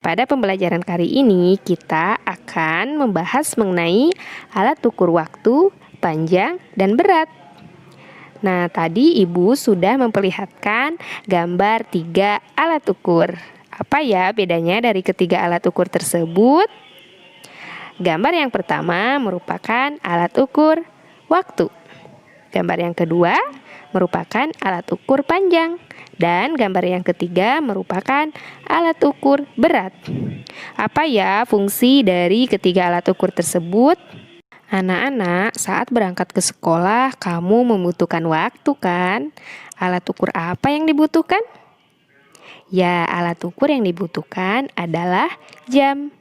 Pada pembelajaran kali ini, kita akan membahas mengenai alat ukur waktu, panjang, dan berat. Nah, tadi Ibu sudah memperlihatkan gambar 3 alat ukur. Apa ya bedanya dari ketiga alat ukur tersebut? Gambar yang pertama merupakan alat ukur waktu. Gambar yang kedua merupakan alat ukur panjang. Dan gambar yang ketiga merupakan alat ukur berat. Apa ya fungsi dari ketiga alat ukur tersebut? Anak-anak, saat berangkat ke sekolah, kamu membutuhkan waktu kan? Alat ukur apa yang dibutuhkan? Ya, alat ukur yang dibutuhkan adalah jam.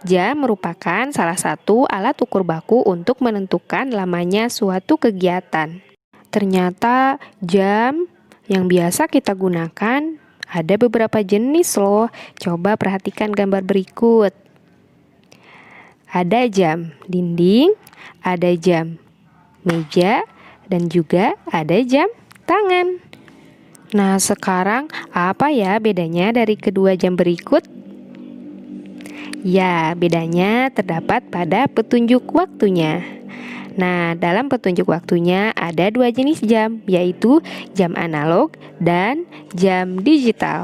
Jam merupakan salah satu alat ukur baku untuk menentukan lamanya suatu kegiatan. Ternyata jam yang biasa kita gunakan ada beberapa jenis loh. Coba perhatikan gambar berikut. Ada jam dinding, ada jam meja, dan juga ada jam tangan. Nah, sekarang apa ya bedanya dari kedua jam berikut? Ya, bedanya terdapat pada petunjuk waktunya. Nah, dalam petunjuk waktunya ada 2 jenis jam, yaitu jam analog dan jam digital.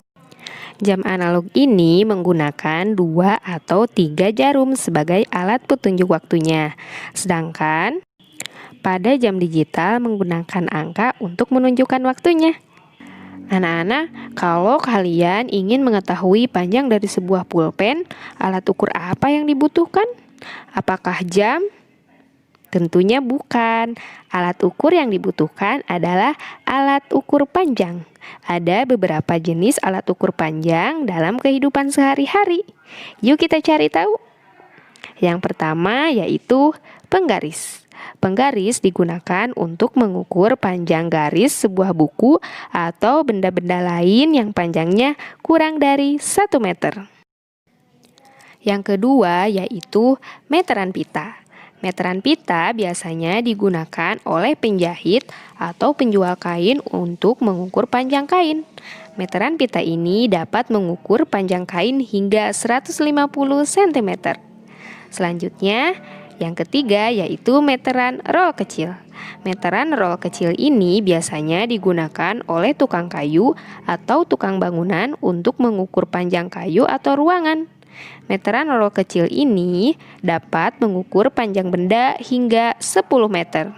Jam analog ini menggunakan 2 atau 3 jarum sebagai alat petunjuk waktunya. Sedangkan pada jam digital menggunakan angka untuk menunjukkan waktunya. Anak-anak, kalau kalian ingin mengetahui panjang dari sebuah pulpen, alat ukur apa yang dibutuhkan? Apakah jam? Tentunya bukan. Alat ukur yang dibutuhkan adalah alat ukur panjang. Ada beberapa jenis alat ukur panjang dalam kehidupan sehari-hari. Yuk kita cari tahu. Yang pertama yaitu penggaris. Penggaris digunakan untuk mengukur panjang garis sebuah buku atau benda-benda lain yang panjangnya kurang dari 1 meter. Yang kedua yaitu meteran pita. Meteran pita biasanya digunakan oleh penjahit atau penjual kain untuk mengukur panjang kain. Meteran pita ini dapat mengukur panjang kain hingga 150 cm. Selanjutnya, yang ketiga yaitu meteran roll kecil. Meteran roll kecil ini biasanya digunakan oleh tukang kayu atau tukang bangunan untuk mengukur panjang kayu atau ruangan. Meteran roll kecil ini dapat mengukur panjang benda hingga 10 meter.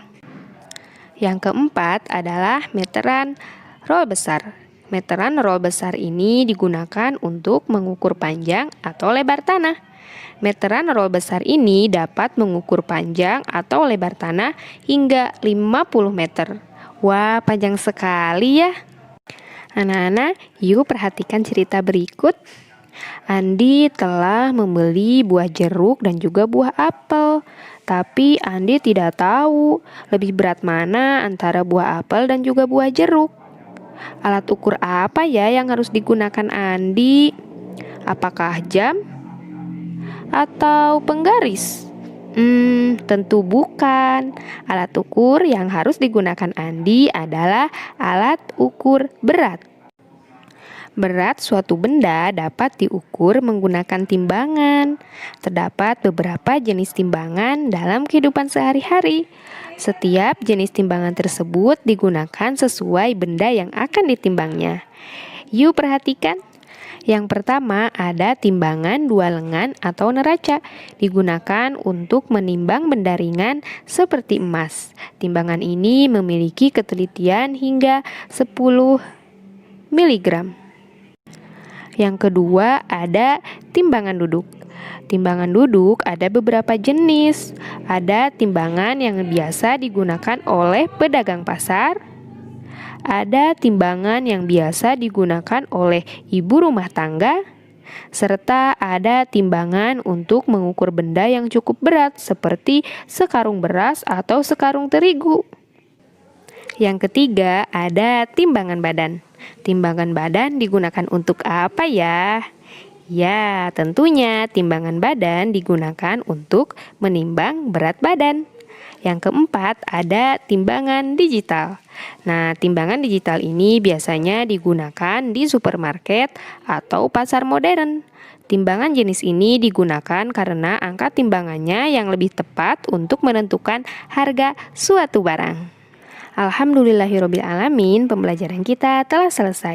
Yang keempat adalah meteran roll besar. Meteran roll besar ini digunakan untuk mengukur panjang atau lebar tanah. Meteran roll besar ini dapat mengukur panjang atau lebar tanah hingga 50 meter. Wah, panjang sekali ya. Anak-anak, yuk perhatikan cerita berikut. Andi telah membeli buah jeruk dan juga buah apel. Tapi Andi tidak tahu lebih berat mana antara buah apel dan juga buah jeruk. Alat ukur apa ya yang harus digunakan Andi? Apakah jam? Atau penggaris? Tentu bukan. Alat ukur yang harus digunakan Andi adalah alat ukur berat. Berat suatu benda dapat diukur menggunakan timbangan. Terdapat beberapa jenis timbangan dalam kehidupan sehari-hari. Setiap jenis timbangan tersebut digunakan sesuai benda yang akan ditimbangnya. Yuk perhatikan. Yang pertama ada timbangan 2 lengan atau neraca. Digunakan untuk menimbang benda ringan seperti emas. Timbangan ini memiliki ketelitian hingga 10 mg. Yang kedua ada timbangan duduk. Timbangan duduk ada beberapa jenis. Ada timbangan yang biasa digunakan oleh pedagang pasar. Ada timbangan yang biasa digunakan oleh ibu rumah tangga. Serta ada timbangan untuk mengukur benda yang cukup berat seperti sekarung beras atau sekarung terigu. Yang ketiga ada timbangan badan. Timbangan badan digunakan untuk apa ya? Ya, tentunya timbangan badan digunakan untuk menimbang berat badan. Yang keempat ada timbangan digital. Nah, timbangan digital ini biasanya digunakan di supermarket atau pasar modern. Timbangan jenis ini digunakan karena angka timbangannya yang lebih tepat untuk menentukan harga suatu barang. Alhamdulillahirobbilalamin, pembelajaran kita telah selesai.